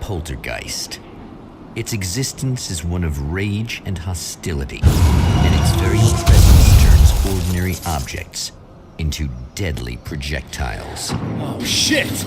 Poltergeist. Its existence is one of rage and hostility, and its very presence turns ordinary objects into deadly projectiles. Oh, shit!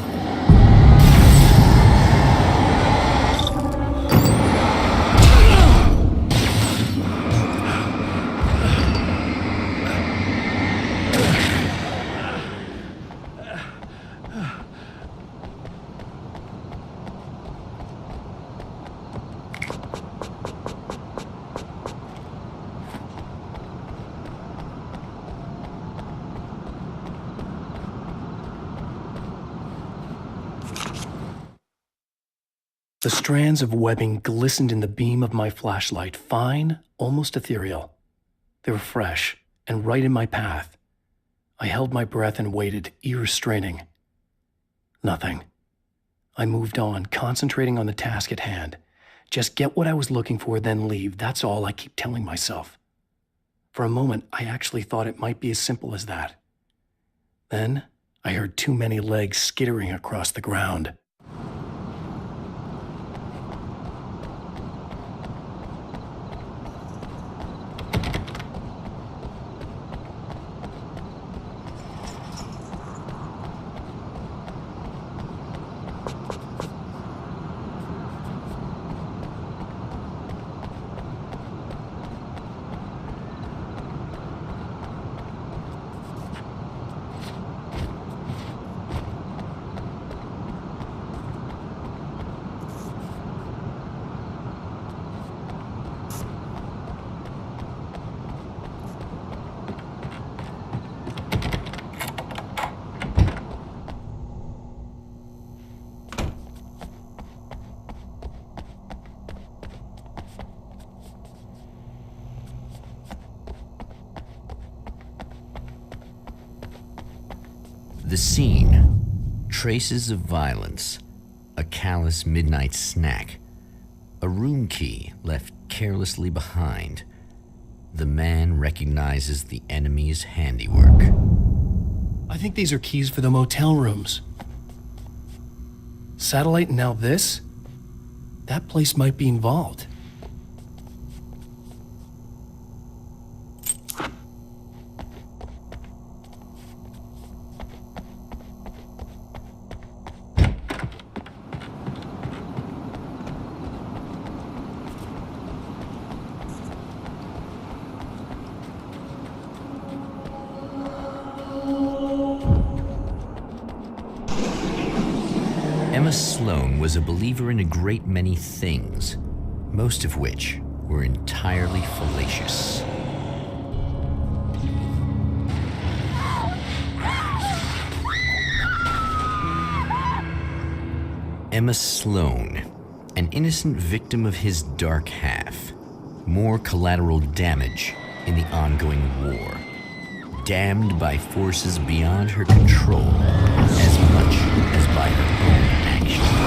The strands of webbing glistened in the beam of my flashlight, fine, almost ethereal. They were fresh and right in my path. I held my breath and waited, ears straining. Nothing. I moved on, concentrating on the task at hand. Just get what I was looking for, then leave. That's all I keep telling myself. For a moment, I actually thought it might be as simple as that. Then, I heard too many legs skittering across the ground. The scene. Traces of violence. A callous midnight snack. A room key left carelessly behind. The man recognizes the enemy's handiwork. I think these are keys for the motel rooms. Satellite and now this? That place might be involved. Emma Sloan was a believer in a great many things, most of which were entirely fallacious. Emma Sloan, an innocent victim of his dark half. More collateral damage in the ongoing war. Damned by forces beyond her control as much as by her own actions.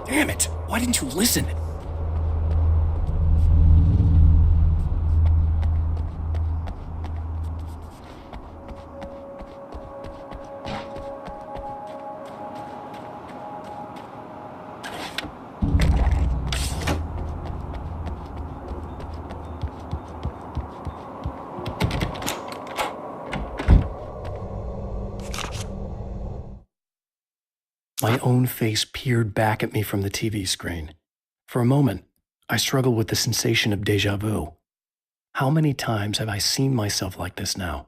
Damn it! Why didn't you listen? My own face peered back at me from the TV screen. For a moment, I struggled with the sensation of déjà vu. How many times have I seen myself like this now?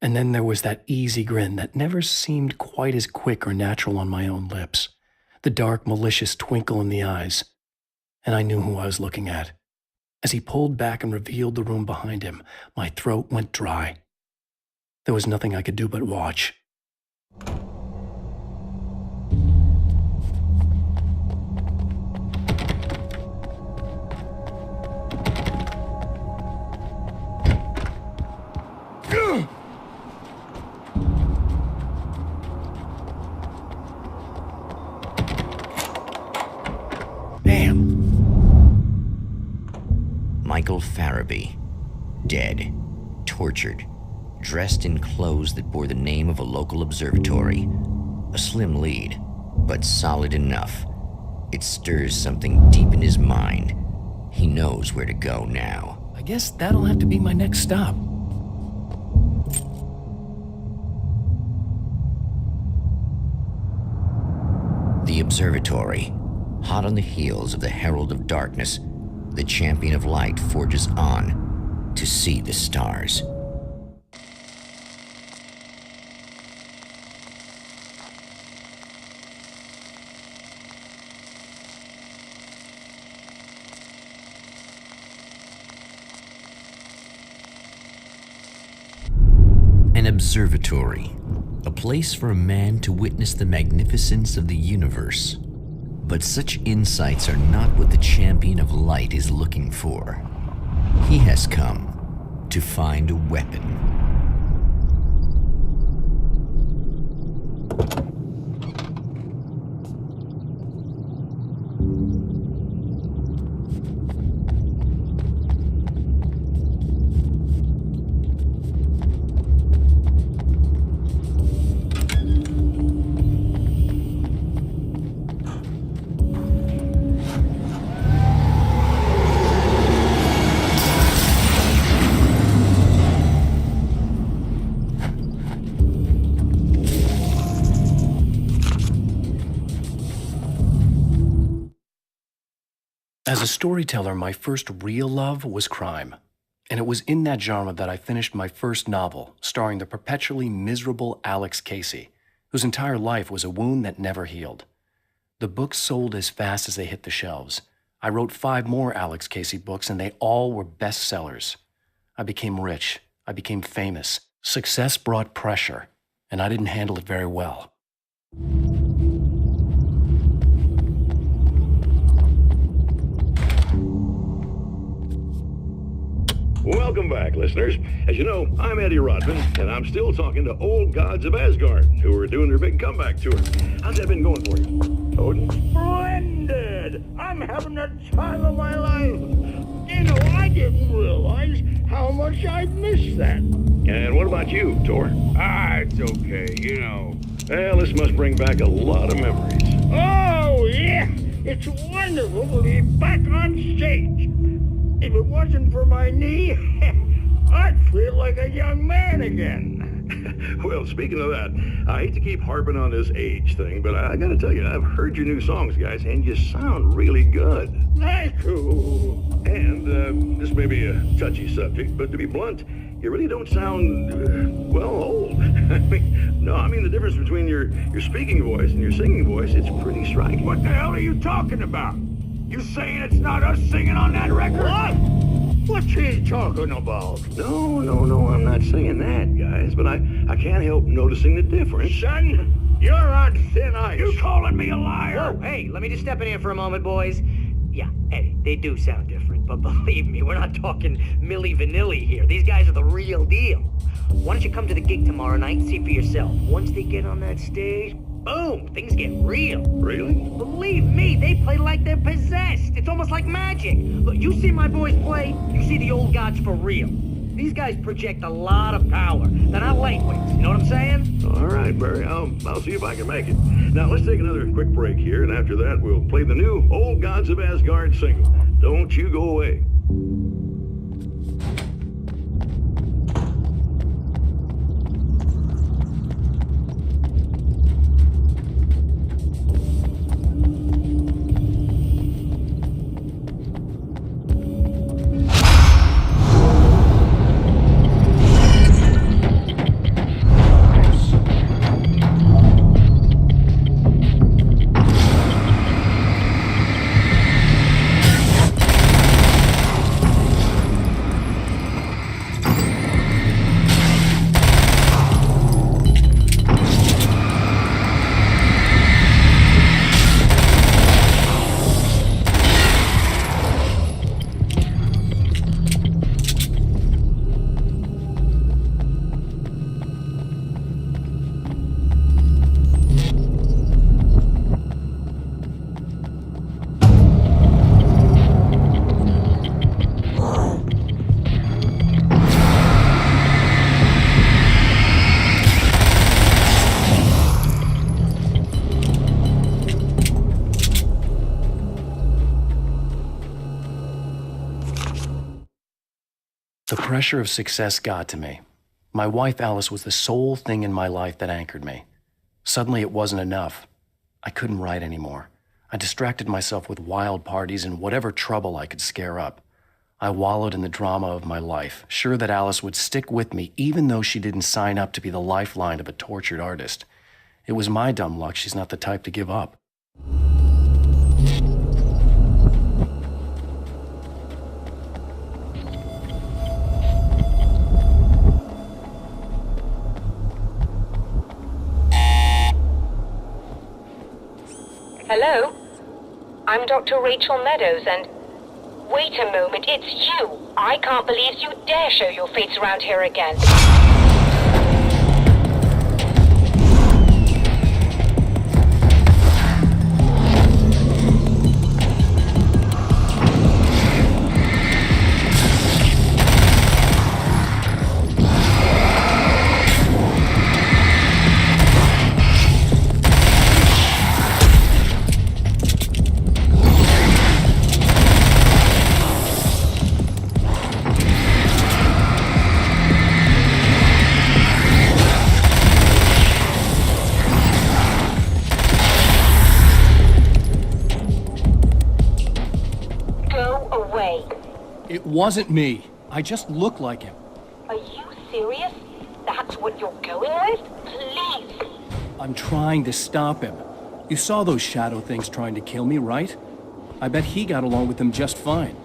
And then there was that easy grin that never seemed quite as quick or natural on my own lips, the dark, malicious twinkle in the eyes. And I knew who I was looking at. As he pulled back and revealed the room behind him, my throat went dry. There was nothing I could do but watch. Bam! Michael Farabee, dead, tortured, dressed in clothes that bore the name of a local observatory. A slim lead, but solid enough. It stirs something deep in his mind. He knows where to go now. I guess that'll have to be my next stop. The observatory, hot on the heels of the Herald of Darkness, the champion of light forges on to see the stars. An observatory, a place for a man to witness the magnificence of the universe. But such insights are not what the champion of light is looking for. He has come to find a weapon. As a storyteller, my first real love was crime. And it was in that genre that I finished my first novel, starring the perpetually miserable Alex Casey, whose entire life was a wound that never healed. The books sold as fast as they hit the shelves. I wrote 5 more Alex Casey books, and they all were bestsellers. I became rich. I became famous. Success brought pressure, and I didn't handle it very well. Welcome back, listeners. As you know, I'm Eddie Rodman, and I'm still talking to old gods of Asgard, who are doing their big comeback tour. How's that been going for you, Odin? Splendid! I'm having the time of my life. You know, I didn't realize how much I'd missed that. And what about you, Thor? It's okay, you know. Well, this must bring back a lot of memories. Oh, yeah! It's wonderful to be back on stage. If it wasn't for my knee, I'd feel like a young man again. Well, speaking of that, I hate to keep harping on this age thing, but I gotta tell you, I've heard your new songs, guys, and you sound really good. Thank you. And this may be a touchy subject, but to be blunt, you really don't sound, well, old. I mean the difference between your speaking voice and your singing voice, it's pretty striking. What the hell are you talking about? You saying it's not us singing on that record? What? What's he talking about? No, I'm not saying that, guys, but I can't help noticing the difference. Son, you're on thin ice. You calling me a liar? Whoa, hey, let me just step in here for a moment, boys. Yeah, Eddie, they do sound different, but believe me, we're not talking Milli Vanilli here. These guys are the real deal. Why don't you come to the gig tomorrow night and see for yourself? Once they get on that stage, boom, things get real. Really? Believe me, they play like they're possessed. It's almost like magic. Look, you see my boys play, you see the old gods for real. These guys project a lot of power. They're not lightweights, you know what I'm saying? All right, Barry, I'll see if I can make it. Now, let's take another quick break here, and after that, we'll play the new Old Gods of Asgard single. Don't you go away. The pressure of success got to me. My wife Alice was the sole thing in my life that anchored me. Suddenly it wasn't enough. I couldn't write anymore. I distracted myself with wild parties and whatever trouble I could scare up. I wallowed in the drama of my life, sure that Alice would stick with me even though she didn't sign up to be the lifeline of a tortured artist. It was my dumb luck she's not the type to give up. Hello? I'm Dr. Rachel Meadows and... Wait a moment, it's you! I can't believe you dare show your face around here again. It wasn't me. I just look like him. Are you serious? That's what you're going with? Please! I'm trying to stop him. You saw those shadow things trying to kill me, right? I bet he got along with them just fine.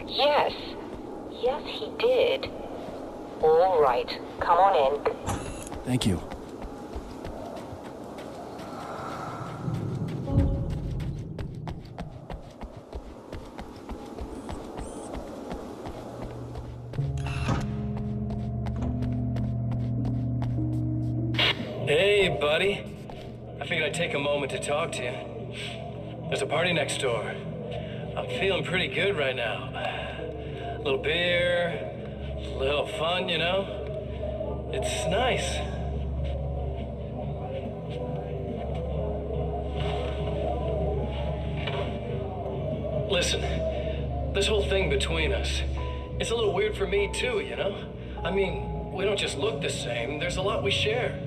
Yes. Yes, he did. All right. Come on in. Thank you. Hey, buddy. I figured I'd take a moment to talk to you. There's a party next door. I'm feeling pretty good right now. A little beer, a little fun, you know? It's nice. Listen, this whole thing between us, it's a little weird for me too, you know? I mean, we don't just look the same, there's a lot we share.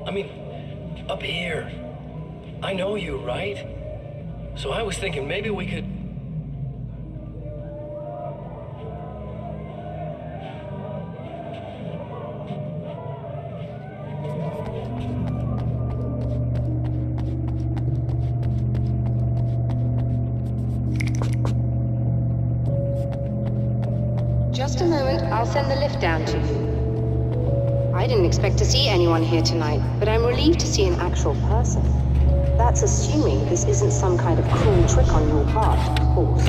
I mean, up here, I know you, right? So I was thinking maybe we could... Just a moment, I'll send the lift down to you. I didn't expect to see anyone here tonight, but I'm relieved to see an actual person. That's assuming this isn't some kind of cruel trick on your part, of course.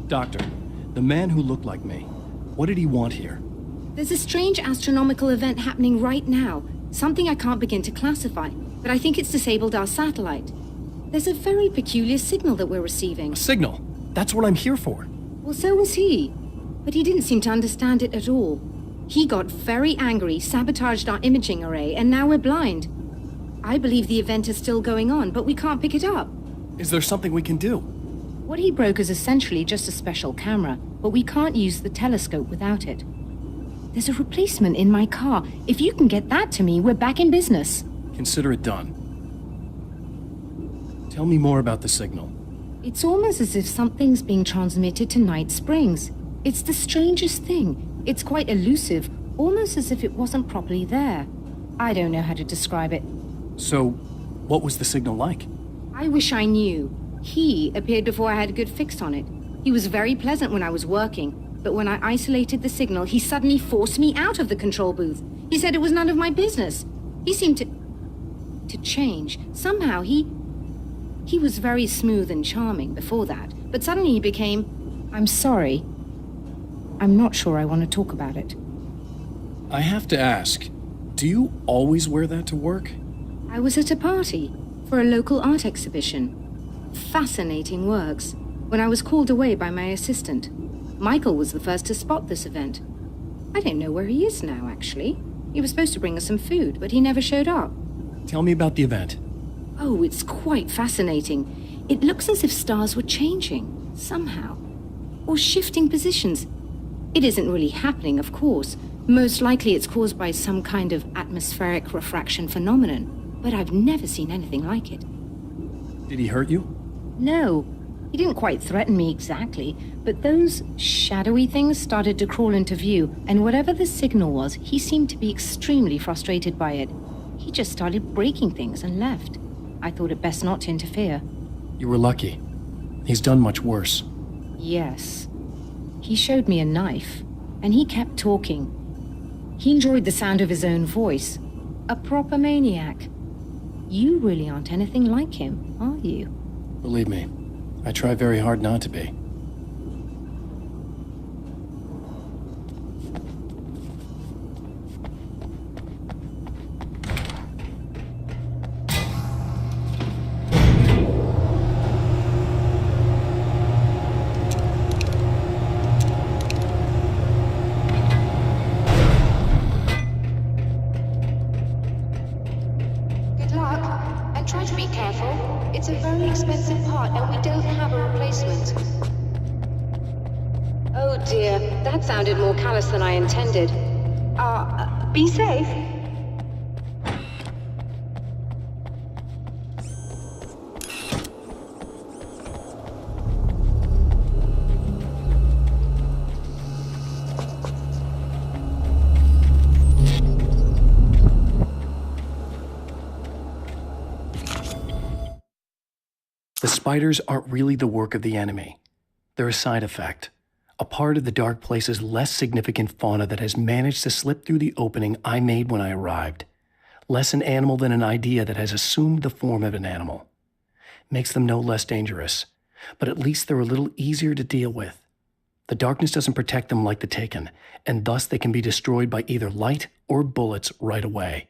Doctor, the man who looked like me, what did he want here? There's a strange astronomical event happening right now. Something I can't begin to classify, but I think it's disabled our satellite. There's a very peculiar signal that we're receiving. A signal? That's what I'm here for. Well, so was he. But he didn't seem to understand it at all. He got very angry, sabotaged our imaging array, and now we're blind. I believe the event is still going on, but we can't pick it up. Is there something we can do? What he broke is essentially just a special camera, but we can't use the telescope without it. There's a replacement in my car. If you can get that to me, we're back in business. Consider it done. Tell me more about the signal. It's almost as if something's being transmitted to Night Springs. It's the strangest thing. It's quite elusive, almost as if it wasn't properly there. I don't know how to describe it. So, what was the signal like? I wish I knew. He appeared before I had a good fix on it. He was very pleasant when I was working. But when I isolated the signal, he suddenly forced me out of the control booth. He said it was none of my business. He seemed to change. Somehow he was very smooth and charming before that. But suddenly he became, I'm sorry. I'm not sure I want to talk about it. I have to ask, do you always wear that to work? I was at a party for a local art exhibition. Fascinating works. When I was called away by my assistant. Michael was the first to spot this event. I don't know where he is now, actually. He was supposed to bring us some food, but he never showed up. Tell me about the event. Oh, it's quite fascinating. It looks as if stars were changing, somehow. Or shifting positions. It isn't really happening, of course. Most likely it's caused by some kind of atmospheric refraction phenomenon. But I've never seen anything like it. Did he hurt you? No. He didn't quite threaten me exactly, but those shadowy things started to crawl into view, and whatever the signal was, he seemed to be extremely frustrated by it. He just started breaking things and left. I thought it best not to interfere. You were lucky. He's done much worse. Yes. He showed me a knife, and he kept talking. He enjoyed the sound of his own voice. A proper maniac. You really aren't anything like him, are you? Believe me, I try very hard not to be. Good luck, and try to be careful. It's a very expensive part, and we don't have a replacement. Oh dear, that sounded more callous than I intended. Be safe. The spiders aren't really the work of the enemy. They're a side effect, a part of the dark place's less significant fauna that has managed to slip through the opening I made when I arrived. Less an animal than an idea that has assumed the form of an animal. Makes them no less dangerous, but at least they're a little easier to deal with. The darkness doesn't protect them like the Taken, and thus they can be destroyed by either light or bullets right away.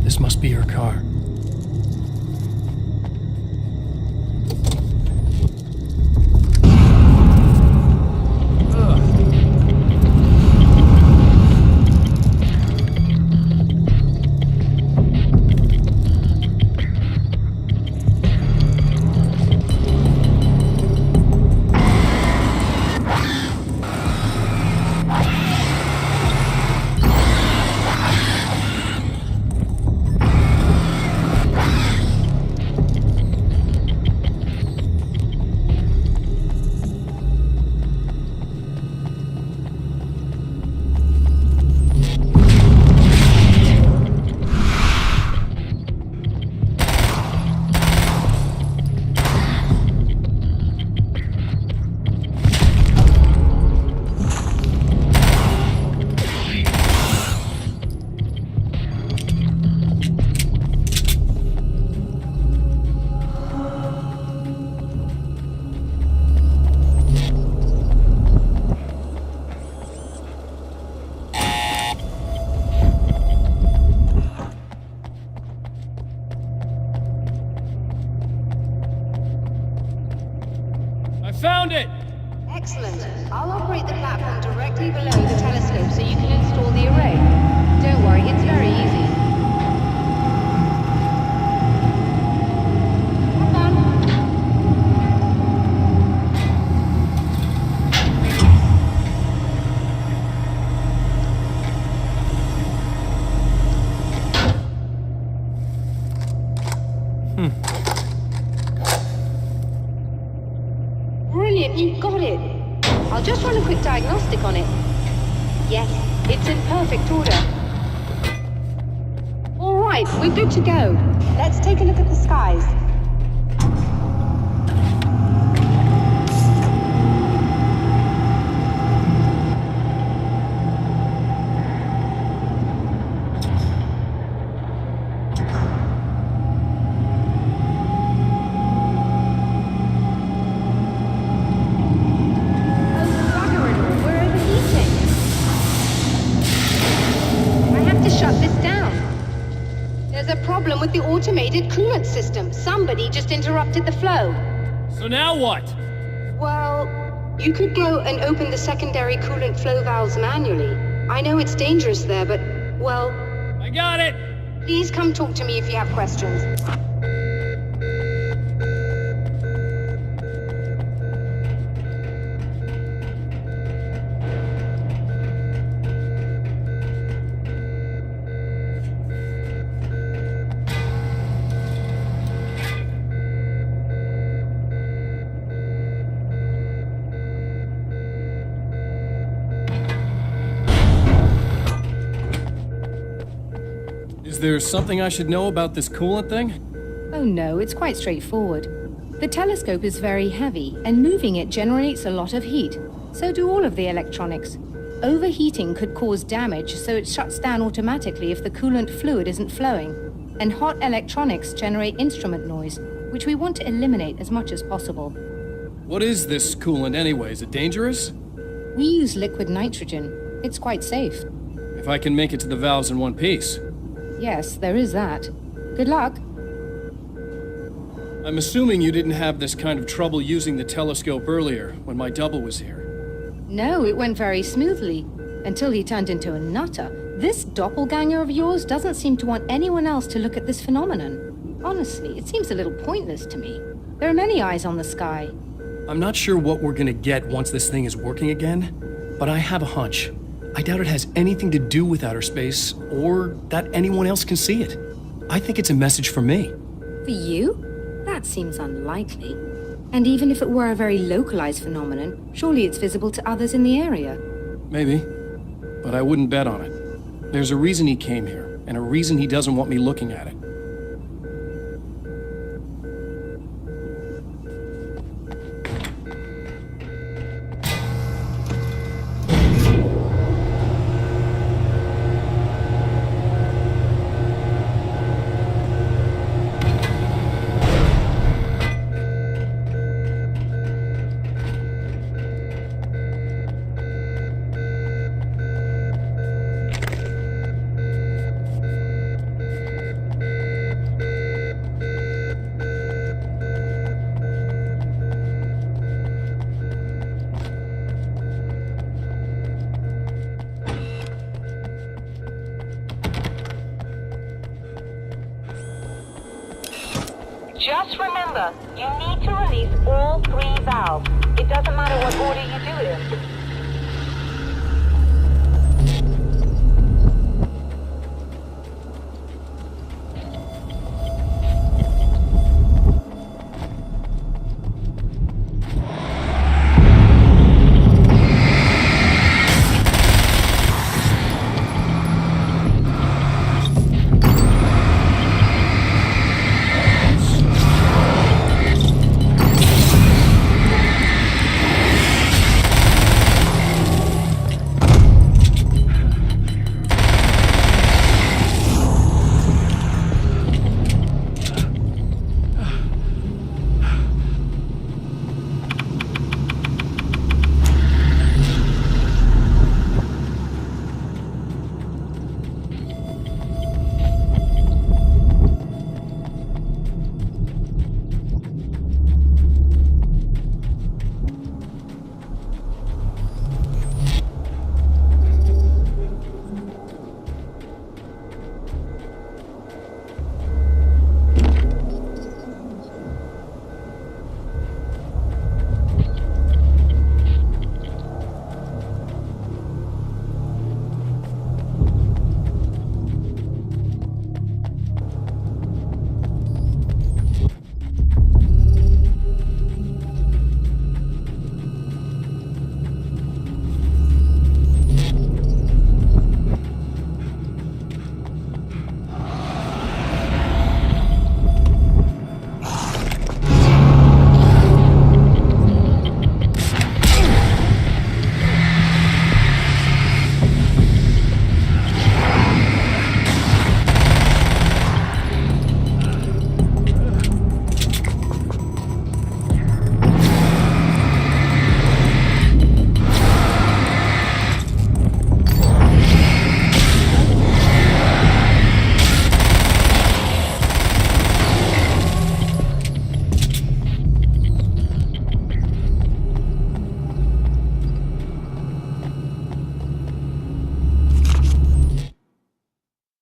This must be her car. Found it! Excellent. I'll operate the platform directly below the telescope so you can install the array. Don't worry, it's very easy. Have fun. Brilliant, you've got it. I'll just run a quick diagnostic on it. Yes, it's in perfect order. All right, we're good to go. Let's take a look at the skies. problem with the automated coolant system. Somebody just interrupted the flow. So now what? Well, you could go and open the secondary coolant flow valves manually. I know it's dangerous there, but, well... I got it! Please come talk to me if you have questions. Is there something I should know about this coolant thing? Oh no, it's quite straightforward. The telescope is very heavy, and moving it generates a lot of heat. So do all of the electronics. Overheating could cause damage, so it shuts down automatically if the coolant fluid isn't flowing. And hot electronics generate instrument noise, which we want to eliminate as much as possible. What is this coolant anyway? Is it dangerous? We use liquid nitrogen. It's quite safe. If I can make it to the valves in one piece. Yes, there is that. Good luck. I'm assuming you didn't have this kind of trouble using the telescope earlier, when my double was here. No, it went very smoothly. Until he turned into a nutter. This doppelganger of yours doesn't seem to want anyone else to look at this phenomenon. Honestly, it seems a little pointless to me. There are many eyes on the sky. I'm not sure what we're gonna get once this thing is working again, but I have a hunch. I doubt it has anything to do with outer space, or that anyone else can see it. I think it's a message for me. For you? That seems unlikely. And even if it were a very localized phenomenon, surely it's visible to others in the area. Maybe, but I wouldn't bet on it. There's a reason he came here, and a reason he doesn't want me looking at it. Just remember, you need to release all 3 valves. It doesn't matter what order you do it in.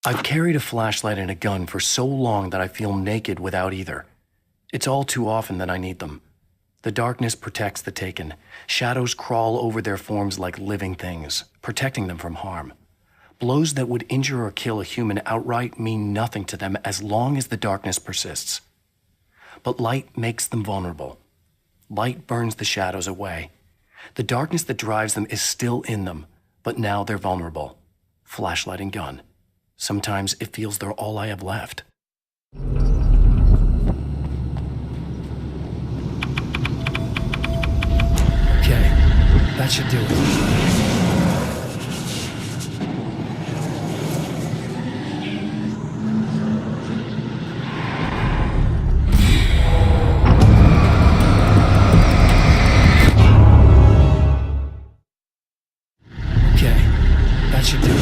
I've carried a flashlight and a gun for so long that I feel naked without either. It's all too often that I need them. The darkness protects the taken. Shadows crawl over their forms like living things, protecting them from harm. Blows that would injure or kill a human outright mean nothing to them as long as the darkness persists. But light makes them vulnerable. Light burns the shadows away. The darkness that drives them is still in them, but now they're vulnerable. Flashlight and gun. Sometimes it feels they're all I have left. Okay, that should do it. That should do it.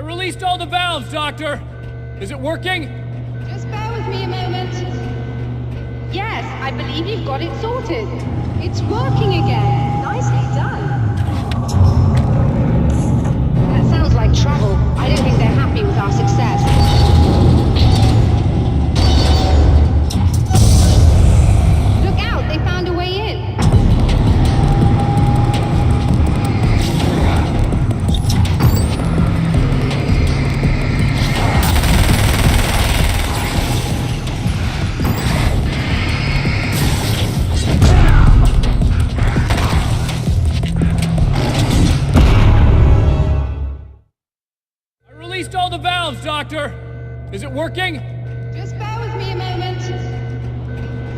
Released all the valves, Doctor! Is it working? Just bear with me a moment. Yes, I believe you've got it sorted. It's working again. Nicely done. That sounds like trouble. I don't think they're happy with our success. Look out, they found a way in. All the valves, Doctor! Is it working? Just bear with me a moment.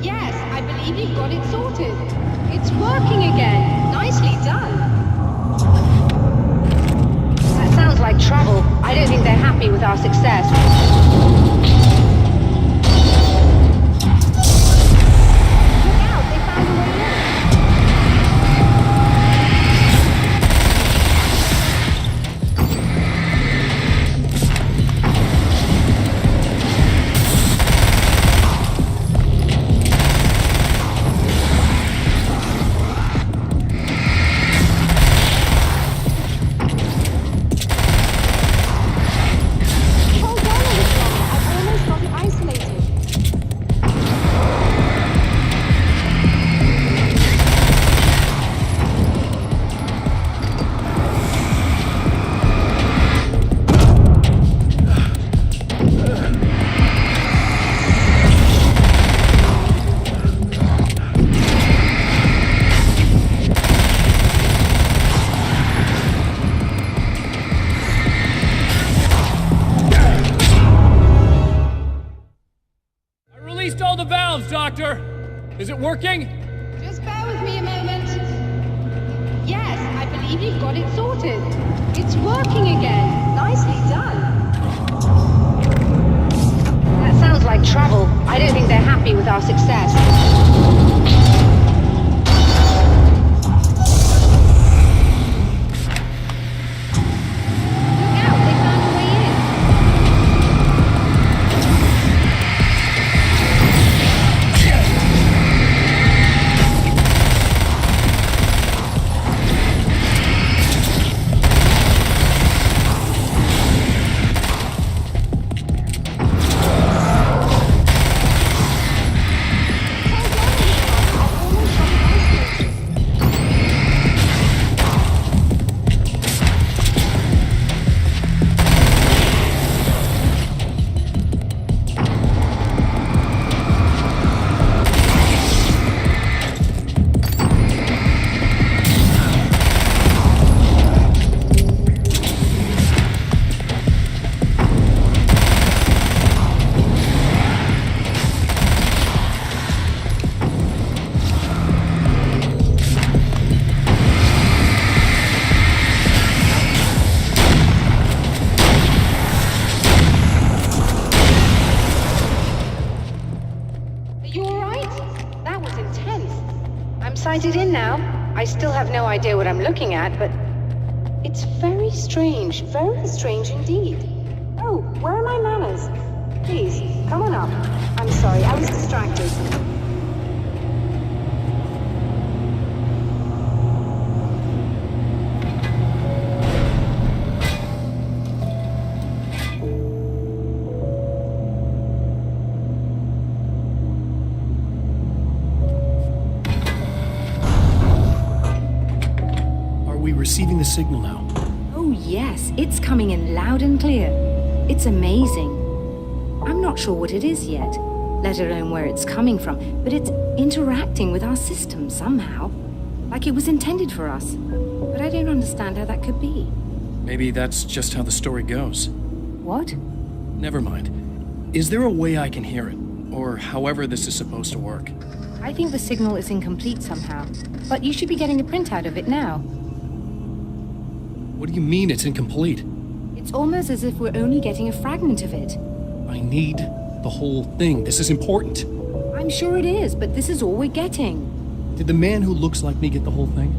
Yes, I believe you've got it sorted. It's working again. Nicely done. That sounds like trouble. I don't think they're happy with our success. Look out, they found a way in. All the valves, Doctor! Is it working? Just bear with me a moment. Yes, I believe you've got it sorted. It's working again. Nicely done. That sounds like trouble. I don't think they're happy with our success. sighted in now. I still have no idea what I'm looking at, but it's very strange indeed. Oh, where are my manners? Please, come on up. I'm sorry, I was distracted. Receiving the signal now. Oh yes, it's coming in loud and clear. It's amazing. I'm not sure what it is yet, let alone where it's coming from, but it's interacting with our system somehow. Like it was intended for us. But I don't understand how that could be. Maybe that's just how the story goes. What? Never mind. Is there a way I can hear it? Or however this is supposed to work? I think the signal is incomplete somehow, but you should be getting a printout of it now. What do you mean it's incomplete? It's almost as if we're only getting a fragment of it. I need the whole thing. This is important. I'm sure it is, but this is all we're getting. Did the man who looks like me get the whole thing?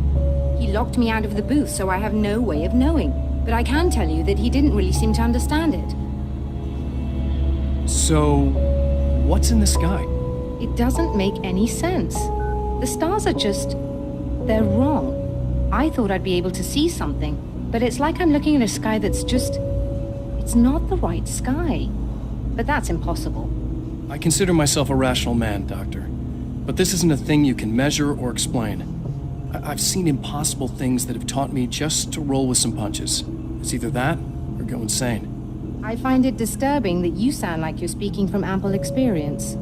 He locked me out of the booth, so I have no way of knowing. But I can tell you that he didn't really seem to understand it. So, what's in the sky? It doesn't make any sense. The stars are just... they're wrong. I thought I'd be able to see something. But it's like I'm looking at a sky that's just... it's not the right sky. But that's impossible. I consider myself a rational man, Doctor. But this isn't a thing you can measure or explain. I've seen impossible things that have taught me just to roll with some punches. It's either that or go insane. I find it disturbing that you sound like you're speaking from ample experience.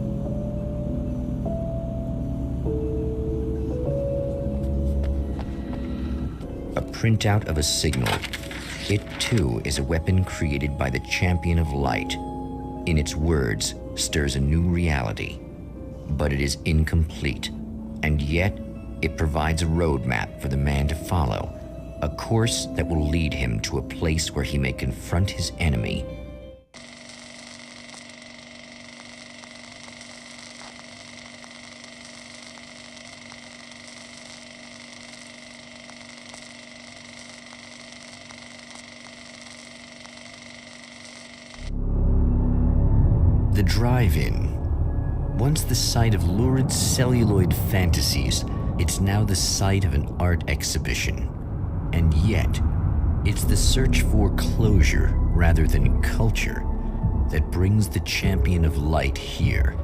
A printout of a signal. It, too, is a weapon created by the Champion of Light. In its words, stirs a new reality. But it is incomplete, and yet it provides a roadmap for the man to follow, a course that will lead him to a place where he may confront his enemy. The drive-in. Once the site of lurid celluloid fantasies, it's now the site of an art exhibition. And yet, it's the search for closure rather than culture that brings the Champion of Light here.